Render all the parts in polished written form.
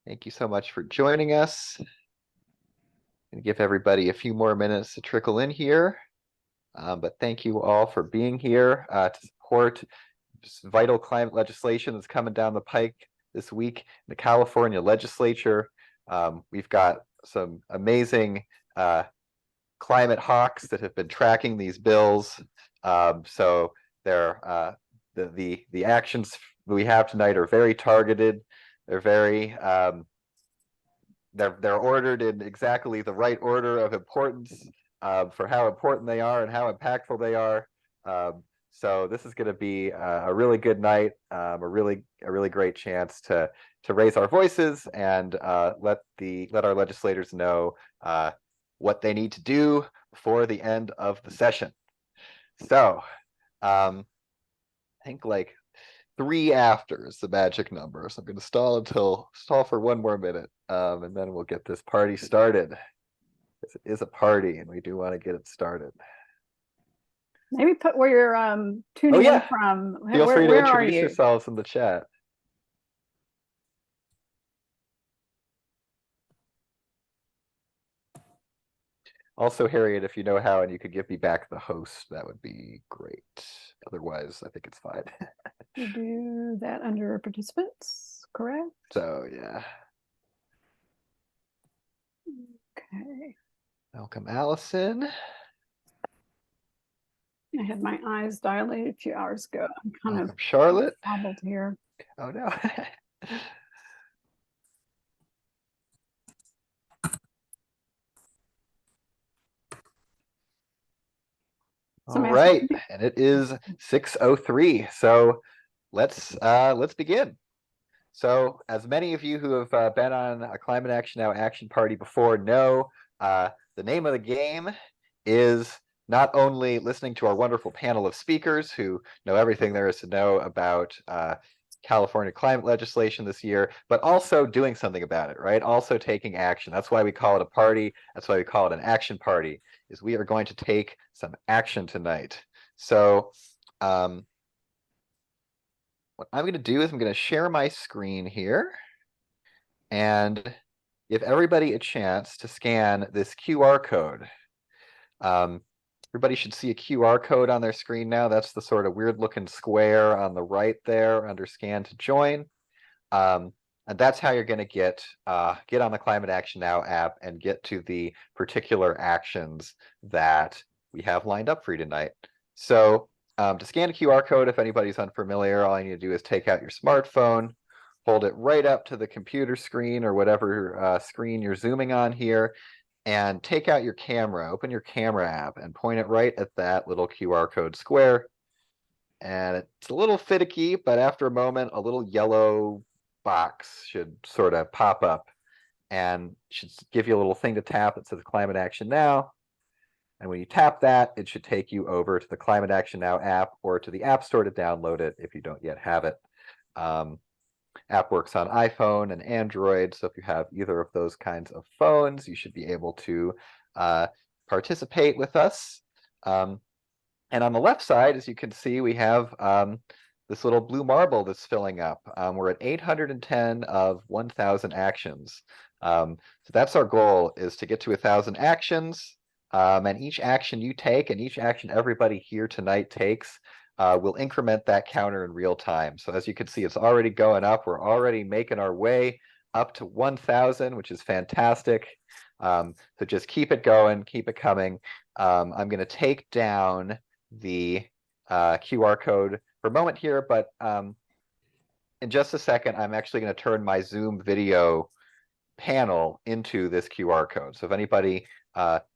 Thank you so much for joining us. And give everybody a few more minutes to trickle in here. But thank you all for being here to support this vital climate legislation that's coming down the pike this week in the California legislature. We've got some amazing climate hawks that have been tracking these bills. So they're the actions we have tonight are very targeted. They're very they're ordered in exactly the right order of importance for how important they are and how impactful they are. So this is going to be a really good night, a really great chance to raise our voices and let our legislators know what they need to do before the end of the session. So I think like 3 after is the magic number. So I'm going to stall for 1 more minute, and then we'll get this party started. It is a party, and we do want to get it started. Maybe put where you're tuning in from. Feel free to introduce yourselves in the chat. Also, Harriet, if you know how and you could give me back the host, that would be great. Otherwise, I think it's fine. You do that under participants, correct? So, yeah. Okay. Welcome, Allison. I had my eyes dilated a few hours ago. I'm kind of Charlotte. Hobbled here. Oh, no. All right, and it is 6:03. So let's begin. So as many of you who have been on a Climate Action Now action party before know, the name of the game is not only listening to our wonderful panel of speakers who know everything there is to know about California climate legislation this year, but also doing something about it, right? Also taking action. That's why we call it a party. That's why we call it an action party, is we are going to take some action tonight. So what I'm going to do is I'm going to share my screen here and give everybody a chance to scan this QR code. Everybody should see a QR code on their screen now. That's the sort of weird looking square on the right there under scan to join. And that's how you're going to get on the Climate Action Now app and get to the particular actions that we have lined up for you tonight. So to scan a QR code, if anybody's unfamiliar, all you need to do is take out your smartphone, hold it right up to the computer screen or whatever screen you're zooming on here, and take out your camera, open your camera app, and point it right at that little QR code square. And it's a little finicky, but after a moment, a little yellow box should sort of pop up and should give you a little thing to tap that says Climate Action Now. And when you tap that, it should take you over to the Climate Action Now app or to the App Store to download it if you don't yet have it. App works on iPhone and Android, so if you have either of those kinds of phones, you should be able to participate with us. And on the left side, as you can see, we have this little blue marble that's filling up. We're at 810 of 1,000 actions. So that's our goal, is to get to 1,000 actions. And each action you take and each action everybody here tonight takes will increment that counter in real time. So as you can see, it's already going up. We're already making our way up to 1,000, which is fantastic. So just keep it going, keep it coming. I'm going to take down the QR code for a moment here, but in just a second, I'm actually going to turn my Zoom video panel into this QR code. So if anybody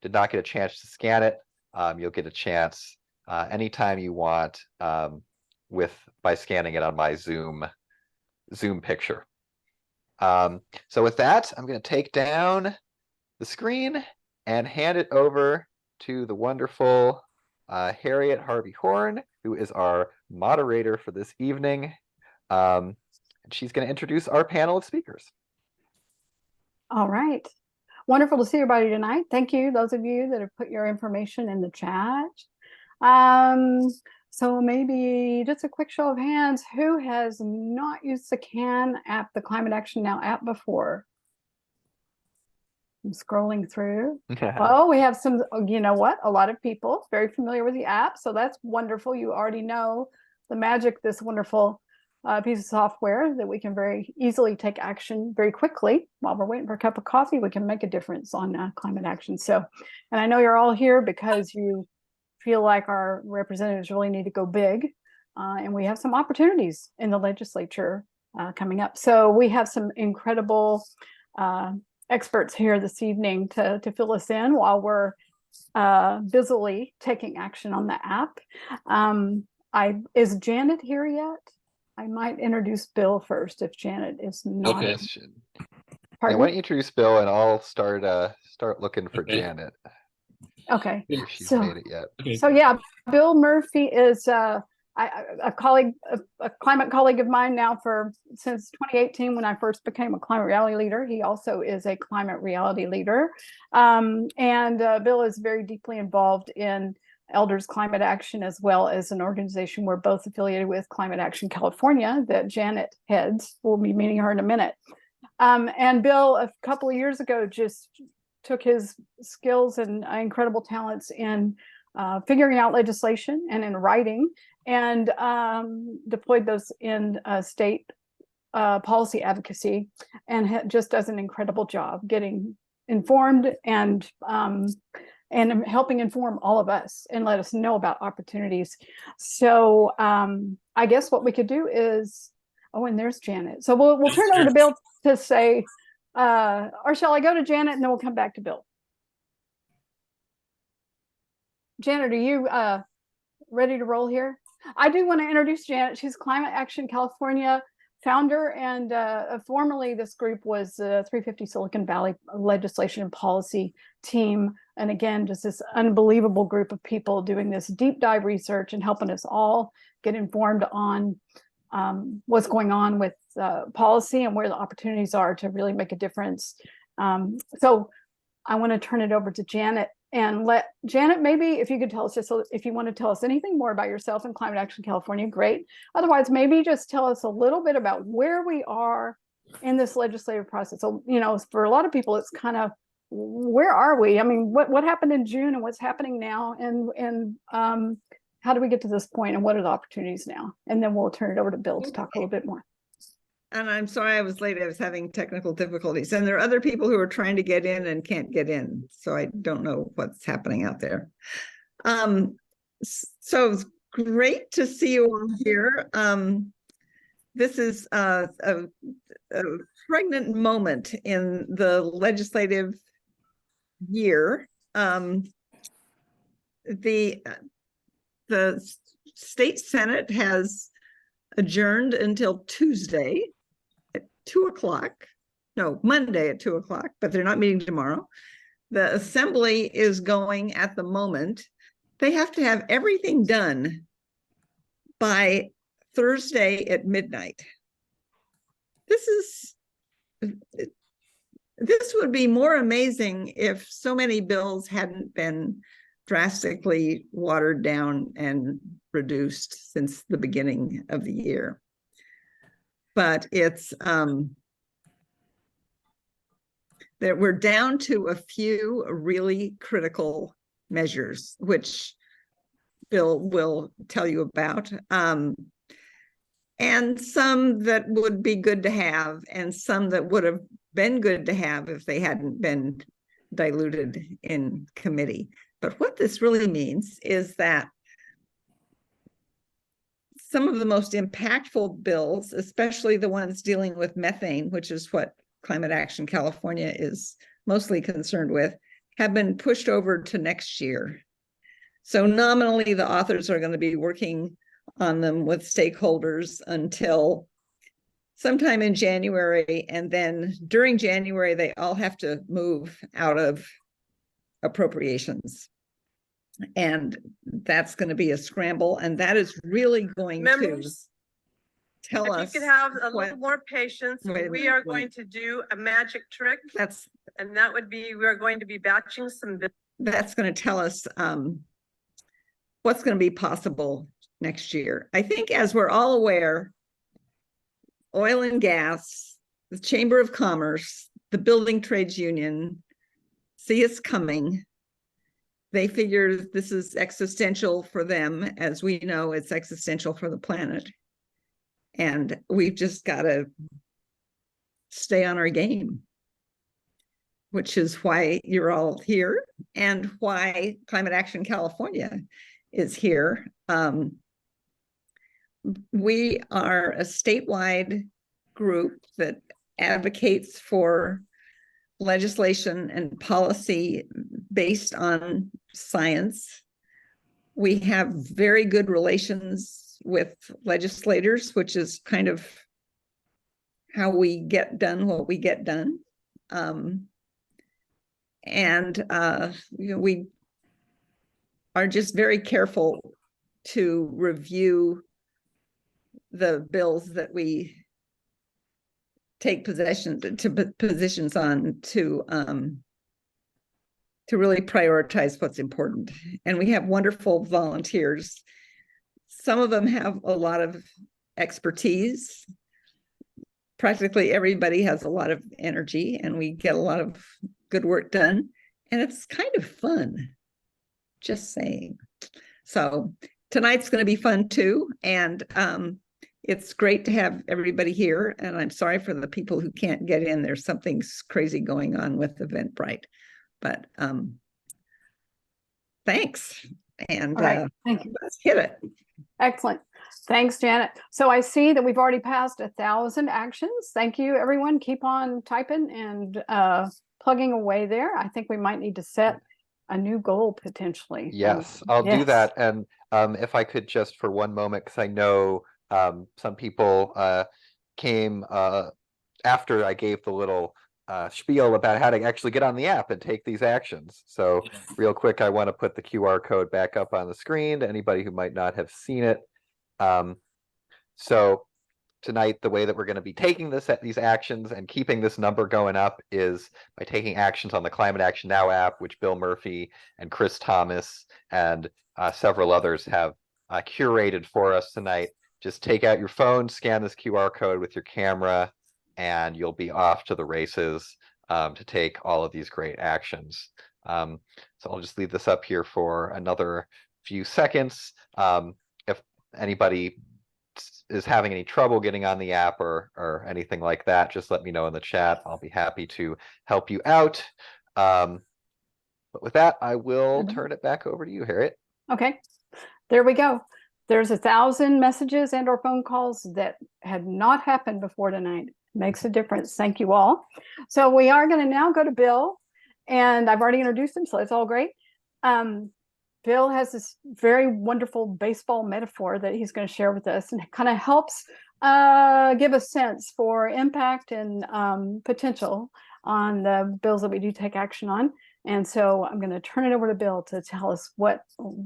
did not get a chance to scan it, you'll get a chance anytime you want by scanning it on my Zoom picture. So with that, I'm going to take down the screen and hand it over to the wonderful Harriet Harvey Horn, who is our moderator for this evening. And she's going to introduce our panel of speakers. All right. Wonderful to see everybody tonight. Thank you, those of you that have put your information in the chat. So maybe just a quick show of hands, who has not used the CAN app, the Climate Action Now app before? I'm scrolling through. Oh, we have some, you know what? A lot of people very familiar with the app. So that's wonderful. You already know the magic, this wonderful piece of software that we can very easily take action very quickly while we're waiting for a cup of coffee. We can make a difference on climate action. So, and I know you're all here because you feel like our representatives really need to go big. And we have some opportunities in the legislature coming up. So we have some incredible experts here this evening to fill us in while we're busily taking action on the app. Is Janet here yet? I might introduce Bill first if Janet is not. Okay. Yeah, Pardon? why don't you introduce Bill and I'll start looking for Okay. Janet Okay. if she's So- made it yet. Okay. So yeah, Bill Murphy is a colleague, a climate colleague of mine now since 2018 when I first became a climate reality leader. He also is a climate reality leader. Bill is very deeply involved in Elders Climate Action, as well as an organization we're both affiliated with, Climate Action California, that Janet heads. We'll be meeting her in a minute. And Bill, a couple of years ago, just took his skills and incredible talents in figuring out legislation and in writing, and deployed those in state policy advocacy, and just does an incredible job getting informed and helping inform all of us and let us know about opportunities. So I guess what we could do is, oh, and there's Janet. So we'll turn it over to Bill to say, or shall I go to Janet and then we'll come back to Bill? Janet, are you ready to roll here? I do want to introduce Janet. She's Climate Action California founder, and formerly this group was 350 Silicon Valley legislation and policy team. And again, just this unbelievable group of people doing this deep dive research and helping us all get informed on what's going on with policy and where the opportunities are to really make a difference. So I want to turn it over to Janet and let Janet, maybe if you could tell us, just if you want to tell us anything more about yourself and Climate Action California, great. Otherwise, maybe just tell us a little bit about where we are in this legislative process. So, you know, for a lot of people, it's kind of, where are we? I mean, what happened in June and what's happening now? And how do we get to this point and what are the opportunities now? And then we'll turn it over to Bill to talk a little bit more. And I'm sorry I was late. I was having technical difficulties. And there are other people who are trying to get in and can't get in. So I don't know what's happening out there. So it's great to see you all here. This is a pregnant moment in the legislative year. The state Senate has adjourned until Tuesday at 2 o'clock. No, Monday at 2 o'clock, but they're not meeting tomorrow. The assembly is going at the moment. They have to have everything done by Thursday at midnight. This would be more amazing if so many bills hadn't been drastically watered down and reduced since the beginning of the year. But it's that we're down to a few really critical measures, which Bill will tell you about, and some that would be good to have, and some that would have been good to have if they hadn't been diluted in committee. But what this really means is that some of the most impactful bills, especially the ones dealing with methane, which is what Climate Action California is mostly concerned with, have been pushed over to next year. So nominally, the authors are going to be working on them with stakeholders until sometime in January. And then during January, they all have to move out of appropriations. And that's going to be a scramble. And that is really going Members, to tell if us. you could have a what- little more patience, Wait a we minute, are wait. going to do a magic trick, That's and that would be, we are going to be batching some. going to tell us what's going to be possible next year. I think, as we're all aware, oil and gas, the Chamber of Commerce, the Building Trades Union see us coming. They figure this is existential for them. As we know, it's existential for the planet. And we've just got to stay on our game, which is why you're all here and why Climate Action California is here. We are a statewide group that advocates for legislation and policy based on science. We have very good relations with legislators, which is kind of how we get done what we get done. We are just very careful to review the bills that we take positions on to really prioritize what's important. And we have wonderful volunteers. Some of them have a lot of expertise. Practically everybody has a lot of energy, and we get a lot of good work done. And it's kind of fun, just saying. So tonight's going to be fun too. And it's great to have everybody here. And I'm sorry for the people who can't get in. There's something crazy going on with Eventbrite. But thanks. And right. Thank you. Let's hit it. Excellent. Thanks, Janet. So I see that we've already passed 1,000 actions. Thank you, everyone. Keep on typing and plugging away there. I think we might need to set a new goal potentially. Yes, I'll do that. And if I could just for one moment, because I know some people came after I gave the little spiel about how to actually get on the app and take these actions. So real quick, I want to put the QR code back up on the screen to anybody who might not have seen it. So tonight, the way that we're going to be taking these actions and keeping this number going up is by taking actions on the Climate Action Now app, which Bill Murphy and Chris Thomas and several others have curated for us tonight. Just take out your phone, scan this QR code with your camera, and you'll be off to the races to take all of these great actions. So I'll just leave this up here for another few seconds. If anybody is having any trouble getting on the app or anything like that, just let me know in the chat. I'll be happy to help you out. But with that, I will turn it back over to you, Harriet. Okay, there we go. There's 1,000 messages and or phone calls that had not happened before tonight. Makes a difference. Thank you all. So we are going to now go to Bill, and I've already introduced him, so it's all great. Bill has this very wonderful baseball metaphor that he's going to share with us, and it kind of helps give a sense for impact and potential on the bills that we do take action on. And so I'm going to turn it over to Bill to tell us what's hot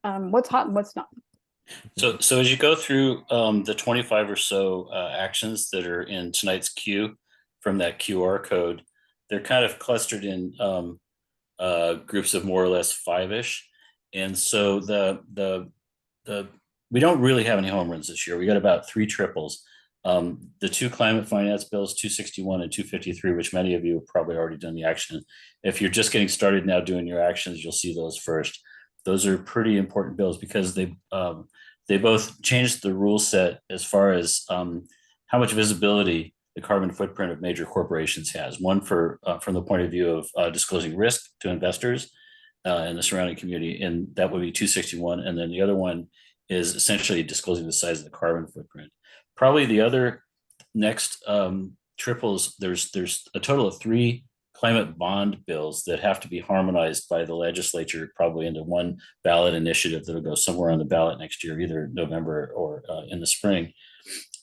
and what's not. So as you go through the 25 or so actions that are in tonight's queue from that QR code, they're kind of clustered in groups of more or less 5-ish. And so we don't really have any home runs this year. We got about 3 triples. The 2 climate finance bills, 261 and 253, which many of you have probably already done the action. If you're just getting started now doing your actions, you'll see those first. Those are pretty important bills because they both changed the rule set as far as how much visibility the carbon footprint of major corporations has. One from the point of view of disclosing risk to investors and the surrounding community, and that would be 261. And then the other one is essentially disclosing the size of the carbon footprint. Probably the other next triples, there's a total of 3 climate bond bills that have to be harmonized by the legislature, probably into one ballot initiative that'll go somewhere on the ballot next year, either November or in the spring.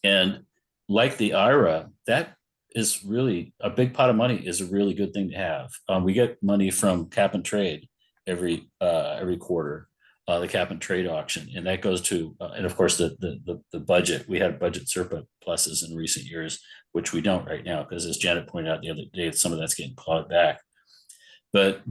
And like the IRA, that is really a big pot of money, is a really good thing to have. We get money from cap and trade every quarter, the cap and trade auction, and that goes to and of course the budget. We had budget surpluses in recent years, which we don't right now because, as Janet pointed out the other day, some of that's getting clawed back. But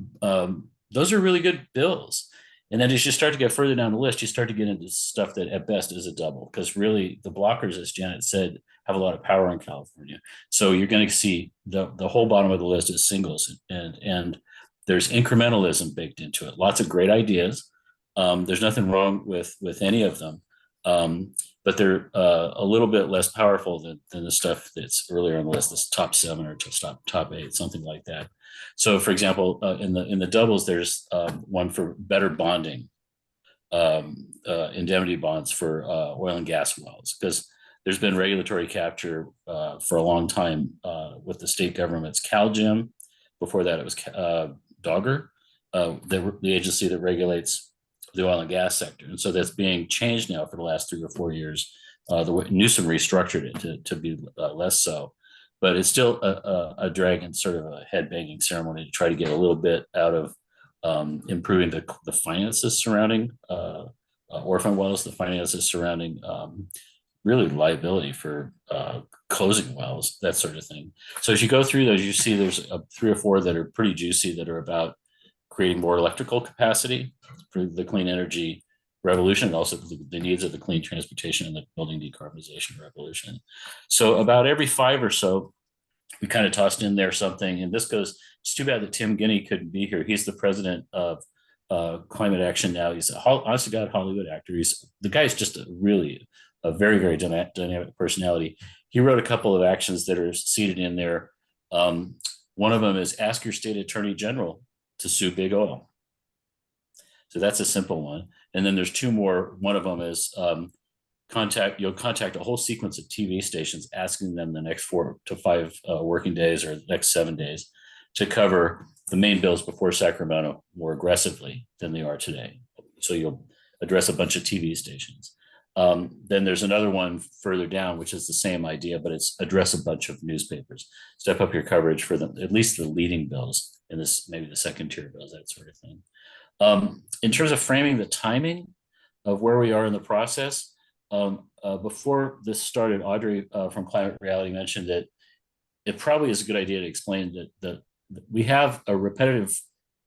those are really good bills. And then as you start to get further down the list, you start to get into stuff that at best is a double, because really the blockers, as Janet said, have a lot of power in California. So you're going to see the whole bottom of the list is singles, and there's incrementalism baked into it. Lots of great ideas. There's nothing wrong with any of them, but they're a little bit less powerful than the stuff that's earlier on the list, this top 7 or top 8, something like that. So, for example, in the doubles, there's one for better bonding, indemnity bonds for oil and gas wells, because there's been regulatory capture for a long time with the state government's CalGEM. Before that, it was Dogger, the agency that regulates the oil and gas sector. And so that's being changed now for the last 3 or 4 years. Newsom restructured it to be less so. But it's still a drag and sort of a head-banging ceremony to try to get a little bit out of improving the finances surrounding orphan wells, the finances surrounding really liability for closing wells, that sort of thing. So as you go through those, you see there's 3 or 4 that are pretty juicy, that are about creating more electrical capacity for the clean energy revolution, and also the needs of the clean transportation and the building decarbonization revolution. So about every 5 or so, we kind of tossed in there something, and this goes, it's too bad that Tim Guinea couldn't be here. He's the president of Climate Action now. He's a honest to God Hollywood actor. The guy's just a very, very dynamic personality. He wrote a couple of actions that are seated in there. One of them is ask your state attorney general to sue big oil. So that's a simple one. And then there's 2 more. One of them is you'll contact a whole sequence of TV stations, asking them the next 4 to 5 working days or the next 7 days to cover the main bills before Sacramento more aggressively than they are today. So you'll address a bunch of TV stations. Then there's another one further down, which is the same idea, but it's address a bunch of newspapers. Step up your coverage for at least the leading bills, and this maybe the second tier bills, that sort of thing. In terms of framing the timing of where we are in the process, before this started, Audrey from Climate Reality mentioned that it probably is a good idea to explain that we have a repetitive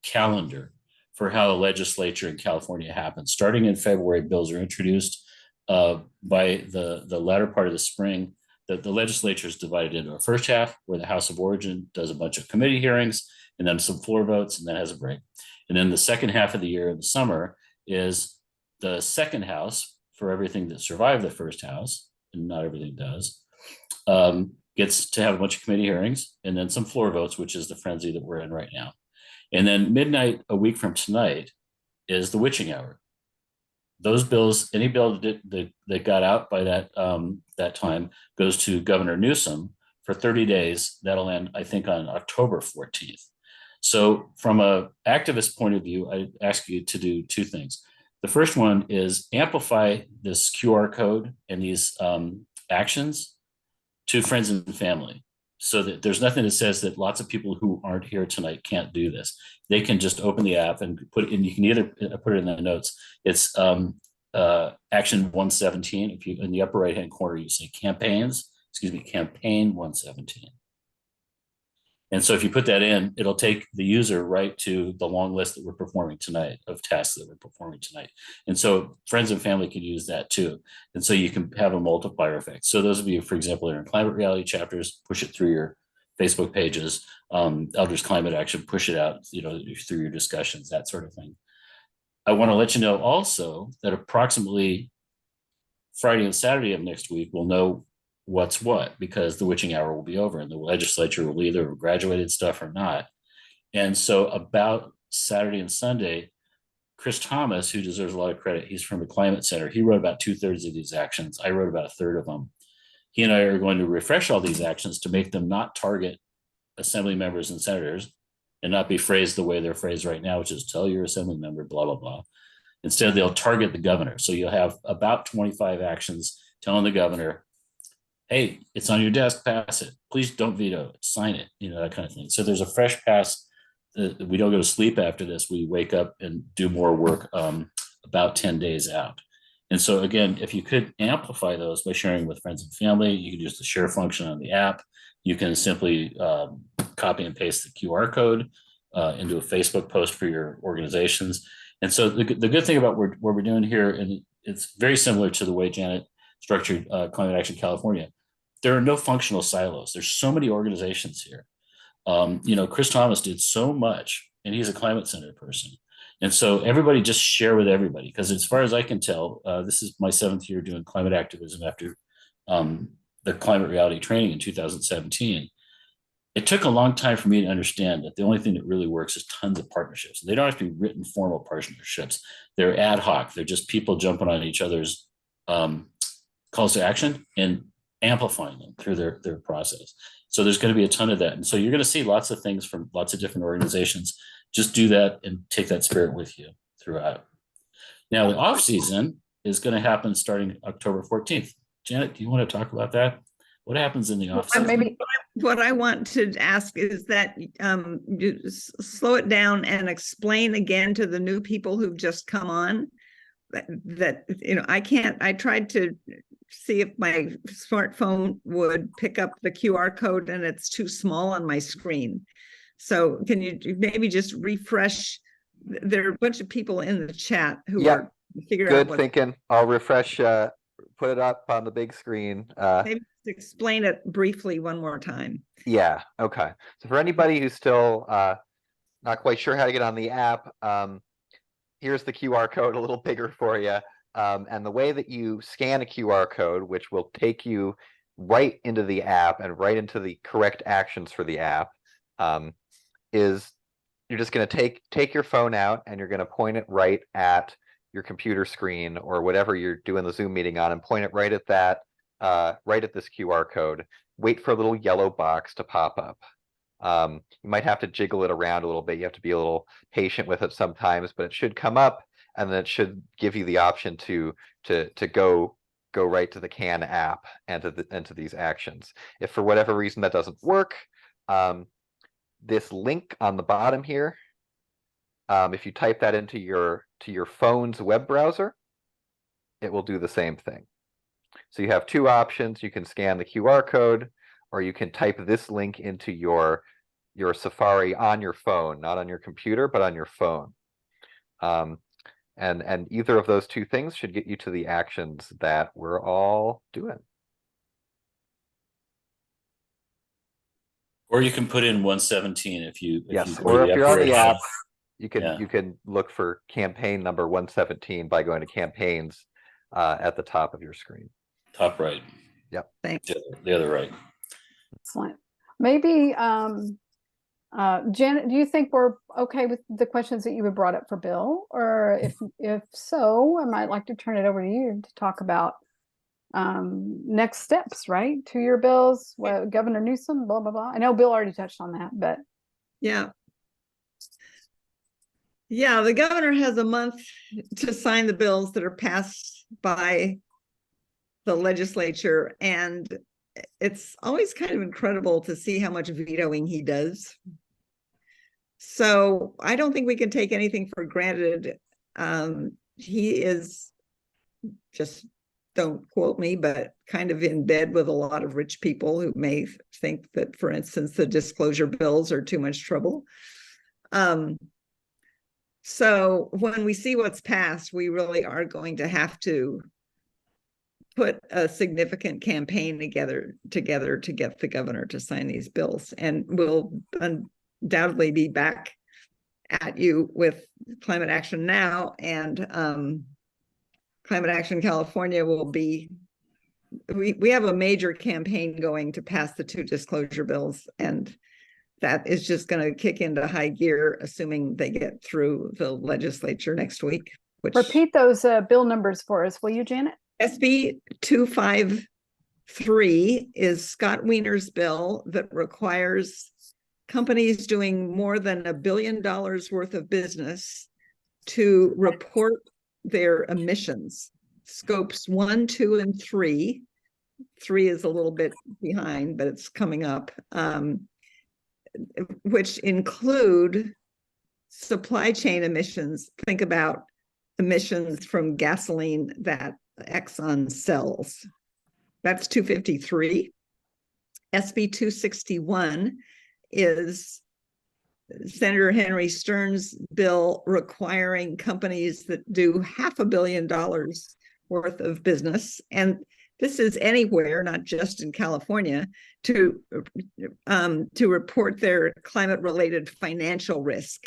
calendar for how the legislature in California happens. Starting in February, bills are introduced. By the latter part of the spring, the legislature is divided into a first half where the House of Origin does a bunch of committee hearings and then some floor votes and then has a break. And then the second half of the year in the summer is the second house for everything that survived the first house, and not everything does, gets to have a bunch of committee hearings and then some floor votes, which is the frenzy that we're in right now. And then midnight a week from tonight is the witching hour. Those bills, any bill that got out by that time goes to Governor Newsom for 30 days. That'll end, I think, on October 14th. So from an activist point of view, I ask you to do 2 things. The first one is amplify this QR code and these actions to friends and family, so that there's nothing that says that lots of people who aren't here tonight can't do this. They can just open the app and put it in. You can either put it in the notes. It's action 117. If you in the upper right-hand corner, you say campaign 117. And so if you put that in, it'll take the user right to the long list that we're performing tonight, of tasks that we're performing tonight. And so friends and family can use that too. And so you can have a multiplier effect. So those of you, for example, that are in Climate Reality chapters, push it through your Facebook pages. Elders Climate Action, push it out, through your discussions, that sort of thing. I want to let you know also that approximately Friday and Saturday of next week, we'll know what's what, because the witching hour will be over and the legislature will either have graduated stuff or not. And so about Saturday and Sunday, Chris Thomas, who deserves a lot of credit, he's from the Climate Center. He wrote about 2/3 of these actions. I wrote about 1/3 of them. He and I are going to refresh all these actions to make them not target assembly members and senators and not be phrased the way they're phrased right now, which is tell your assembly member, blah, blah, blah. Instead, they'll target the governor. So you'll have about 25 actions telling the governor, hey, it's on your desk, pass it. Please don't veto it, sign it, that kind of thing. So there's a fresh pass. We don't go to sleep after this. We wake up and do more work about 10 days out. And so again, if you could amplify those by sharing with friends and family, you can use the share function on the app. You can simply copy and paste the QR code into a Facebook post for your organizations. And so the good thing about what we're doing here, and it's very similar to the way Janet structured Climate Action California. There are no functional silos. There's so many organizations here. Chris Thomas did so much, and he's a climate center person. And so everybody just share with everybody, because as far as I can tell, this is my 7th year doing climate activism after the climate reality training in 2017. It took a long time for me to understand that the only thing that really works is tons of partnerships. They don't have to be written formal partnerships. They're ad hoc. They're just people jumping on each other's calls to action and amplifying them through their process. So there's going to be a ton of that. And so you're going to see lots of things from lots of different organizations. Just do that and take that spirit with you throughout. Now, the off season is going to happen starting October 14th. Janet, do you want to talk about that? What happens in the off season? Maybe What I want to ask is that you slow it down and explain again to the new people who've just come on that I tried to see if my smartphone would pick up the QR code, and it's too small on my screen. So can you maybe just refresh? There are a bunch of people in the chat who are figuring out Good thinking. I'll refresh, put it up on the big screen. Maybe explain it briefly one more time. Yeah, okay. So for anybody who's still not quite sure how to get on the app, here's the QR code a little bigger for you. And the way that you scan a QR code, which will take you right into the app and right into the correct actions for the app, is you're just going to take your phone out and you're going to point it right at your computer screen or whatever you're doing the Zoom meeting on, and point it right at that, right at this QR code. Wait for a little yellow box to pop up. You might have to jiggle it around a little bit. You have to be a little patient with it sometimes, but it should come up, and then it should give you the option to go right to the CAN app and to these actions. If for whatever reason that doesn't work, this link on the bottom here, if you type that into your phone's web browser, it will do the same thing. So you have two options. You can scan the QR code, or you can type this link into your Safari on your phone, not on your computer, but on your phone. And either of those two things should get you to the actions that we're all doing. Or you can put in 117 if you or if you're on the app, you Yeah. can look for campaign number 117 by going to campaigns at the top of your screen. Top right. Yep. Thanks. The other right. excellent. Maybe Janet, do you think we're okay with the questions that you have brought up for Bill? Or if so, I might like to turn it over to you to talk about next steps, right? 2-year bills, Governor Newsom, blah, blah, blah. I know Bill already touched on that, but. Yeah. Yeah, the governor has a month to sign the bills that are passed by the legislature, and it's always kind of incredible to see how much vetoing he does. So I don't think we can take anything for granted. He is, just don't quote me, but kind of in bed with a lot of rich people who may think that, for instance, the disclosure bills are too much trouble. So when we see what's passed, we really are going to have to put a significant campaign together to get the governor to sign these bills. And we'll undoubtedly be back at you with Climate Action Now, and Climate Action California will be, we have a major campaign going to pass the 2 disclosure bills, and that is just going to kick into high gear, assuming they get through the legislature next week. Which Repeat those bill numbers for us, will you, Janet? SB 253 is Scott Wiener's bill that requires companies doing more than $1 billion worth of business to report their emissions, scopes 1, 2, and 3. 3 is a little bit behind, but it's coming up, which include supply chain emissions. Think about emissions from gasoline that Exxon sells. That's 253. SB 261 is Senator Henry Stern's bill requiring companies that do $500 million worth of business, and this is anywhere, not just in California, to report their climate-related financial risk.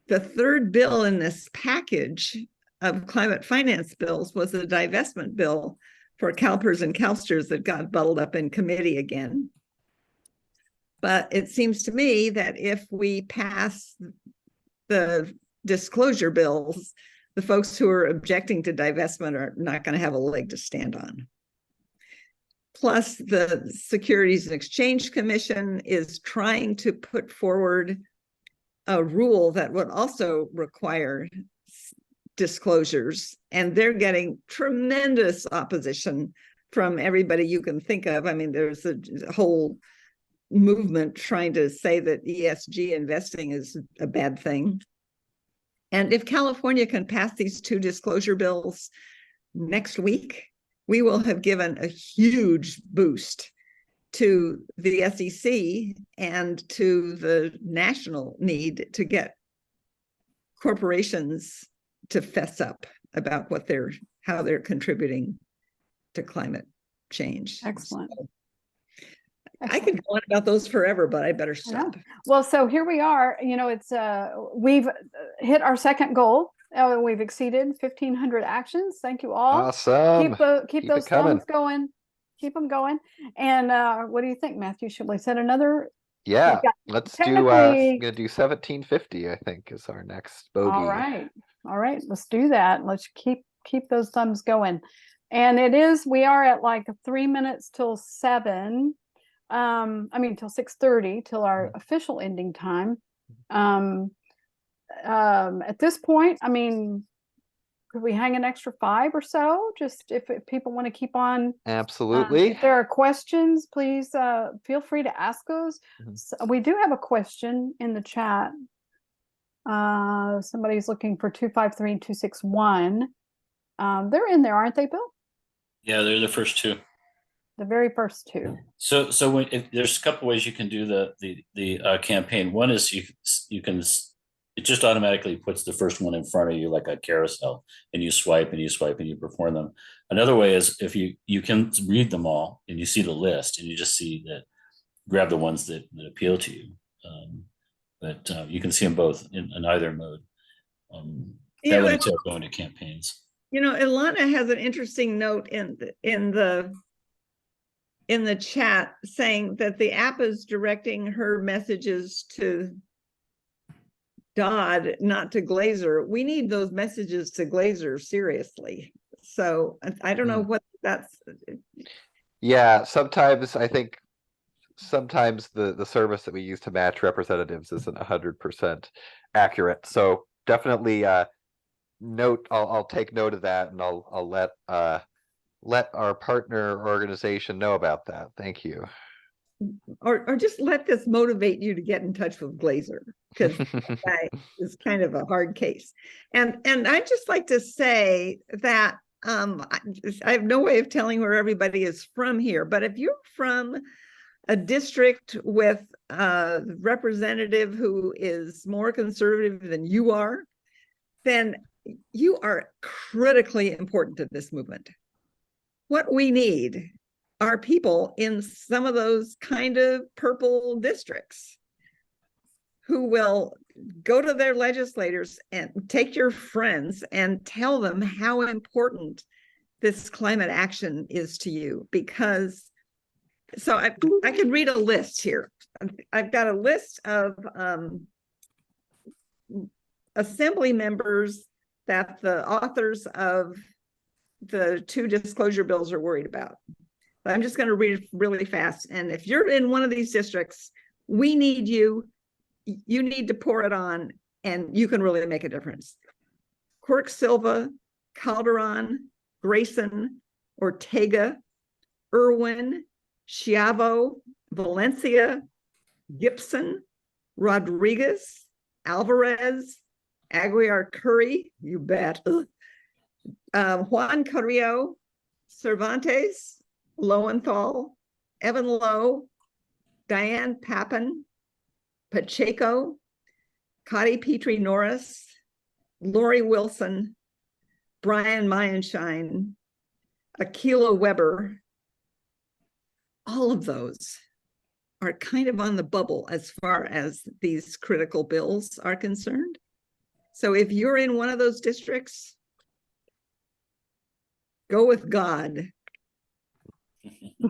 The third bill in this package of climate finance bills was the divestment bill for CalPERS and CalSTRS that got bottled up in committee again. But it seems to me that if we pass the disclosure bills, the folks who are objecting to divestment are not going to have a leg to stand on. Plus, the Securities and Exchange Commission is trying to put forward a rule that would also require disclosures, and they're getting tremendous opposition from everybody you can think of. I mean, there's a whole movement trying to say that ESG investing is a bad thing. And if California can pass these two disclosure bills next week, we will have given a huge boost to the SEC and to the national need to get corporations to fess up about how they're contributing to climate change. Excellent. So, I could go on about those forever, but I better stop. Well, so here we are. It's we've hit our second goal. We've exceeded 1,500 actions. Thank you all. Awesome. Keep those thumbs going. Keep them going. And what do you think, Matthew? Should we set another? Yeah, let's do. technically- Gonna do 1750. I think is our next bogey. All right. Let's do that. Let's keep those thumbs going. And we are at like 3 minutes till 7. Till 6:30, till our official ending time. At this point, could we hang an extra 5 or so? Just if people want to keep on. Absolutely. If there are questions, please feel free to ask those. So we do have a question in the chat. Somebody's looking for 253 and 261. They're in there, aren't they, Bill? Yeah, they're the first two. The very first two. So there's a couple ways you can do the campaign. One is you can it just automatically puts the first one in front of you like a carousel, and you swipe and you swipe and you perform them. Another way is if you can read them all and you see the list and you just see that, grab the ones that appeal to you. But you can see them both in either mode. That would entail going to campaigns. Ilana has an interesting note in the chat saying that the app is directing her messages to Dodd, not to Glazer. We need those messages to Glazer seriously. So I don't know what that's. Yeah, sometimes I think the service that we use to match representatives isn't 100% accurate. So definitely I'll take note of that, and I'll let our partner organization know about that. Thank you. Or just let this motivate you to get in touch with Glazer, because that guy is kind of a hard case. And I'd just like to say that I have no way of telling where everybody is from here, but if you're from a district with a representative who is more conservative than you are, then you are critically important to this movement. What we need are people in some of those kind of purple districts who will go to their legislators and take your friends and tell them how important this climate action is to you. Because, so I could read a list here. I've got a list of assembly members that the authors of the two disclosure bills are worried about. I'm just going to read it really fast. And if you're in one of these districts, we need you. You need to pour it on, and you can really make a difference. Quirk Silva, Calderon, Grayson, Ortega, Irwin, Schiavo, Valencia, Gibson, Rodriguez, Alvarez, Aguiar Curry, you bet, Juan Carrillo, Cervantes, Lowenthal, Evan Lowe, Diane Papin, Pacheco, Connie Petrie Norris, Lori Wilson, Brian Meyenshine, Akila Weber. All of those are kind of on the bubble as far as these critical bills are concerned. So if you're in one of those districts, go with God. There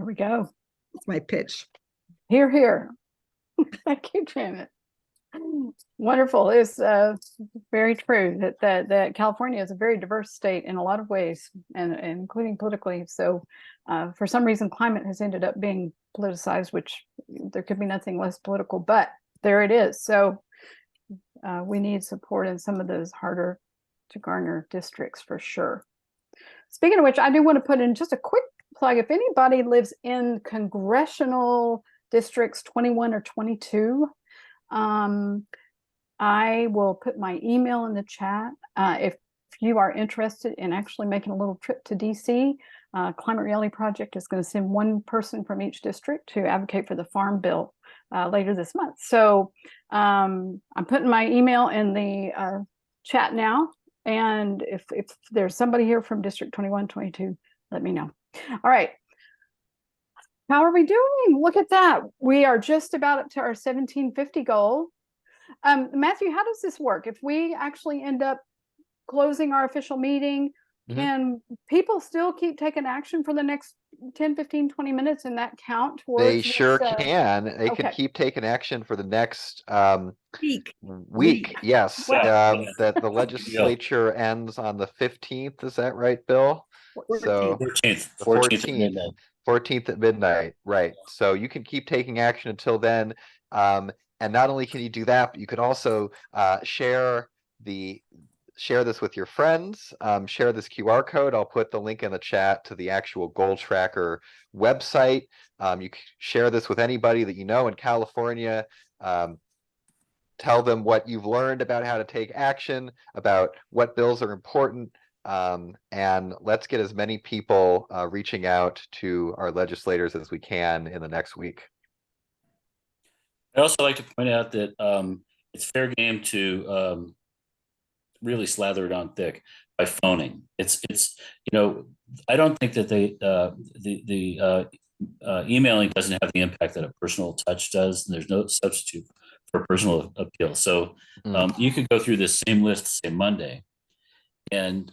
we go. That's my pitch. Here, here. Thank you, Janet. Wonderful. It's very true that California is a very diverse state in a lot of ways, and including politically. So for some reason, climate has ended up being politicized, which there could be nothing less political, but there it is. So we need support in some of those harder to garner districts for sure. Speaking of which, I do want to put in just a quick plug. If anybody lives in congressional districts 21 or 22, I will put my email in the chat. If you are interested in actually making a little trip to DC, Climate Reality Project is going to send one person from each district to advocate for the Farm Bill later this month. So I'm putting my email in the chat now. And if there's somebody here from District 21, 22, let me know. All right. How are we doing? Look at that. We are just about up to our 1750 goal. Matthew, how does this work? If we actually end up closing our official meeting, can people still keep taking action for the next 10, 15, 20 minutes and that count towards They sure this, can. They can okay. keep taking action for the next Week. week. Yes. Wow. That the legislature ends on the 15th. Is that right, Bill? So 14th, the 14th at midnight. 14th at midnight, right? So you can keep taking action until then. And not only can you do that, but you can also share this with your friends. Share this QR code. I'll put the link in the chat to the actual goal tracker website. You can share this with anybody that you know in California. Tell them what you've learned about how to take action, about what bills are important. And let's get as many people reaching out to our legislators as we can in the next week. I'd also like to point out that it's fair game to really slather it on thick by phoning. It's I don't think that the emailing doesn't have the impact that a personal touch does, and there's no substitute for personal appeal. So you could go through this same list, say Monday, and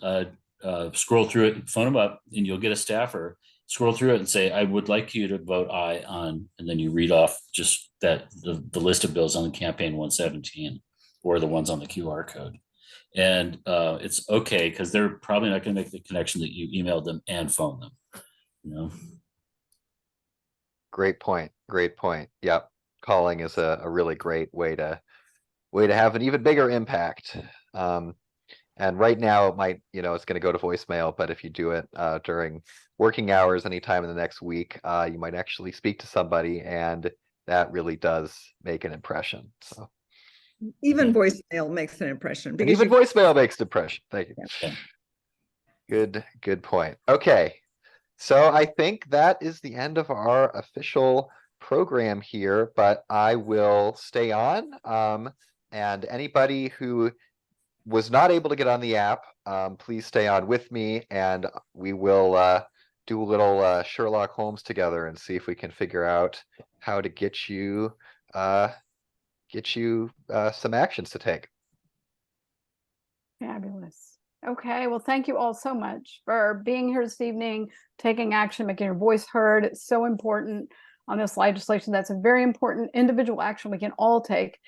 scroll through it, phone them up, and you'll get a staffer. Scroll through it and say, I would like you to vote aye on, and then you read off just that the list of bills on campaign 117 or the ones on the QR code. And it's okay, because they're probably not going to make the connection that you emailed them and phone them. Great point. Great point. Yep. Calling is a really great way to have an even bigger impact. And right now it might, it's going to go to voicemail, but if you do it during working hours, anytime in the next week, you might actually speak to somebody, and that really does make an impression. So even voicemail makes an impression, and because even voicemail makes an impression. Thank you. Yeah. Good point. Okay. So I think that is the end of our official program here, but I will stay on. And anybody who was not able to get on the app, please stay on with me, and we will do a little Sherlock Holmes together and see if we can figure out how to get you some actions to take. Fabulous. Okay, well, thank you all so much for being here this evening, taking action, making your voice heard. It's so important on this legislation. That's a very important individual action we can all take.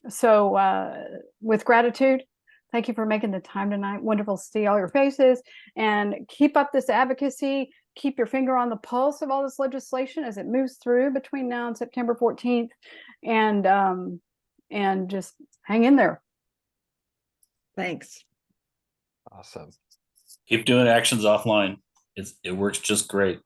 So with gratitude, thank you for making the time tonight. Wonderful to see all your faces, and keep up this advocacy. Keep your finger on the pulse of all this legislation as it moves through between now and September 14th, and just hang in there. Thanks. Awesome. Keep doing actions offline. It works just great.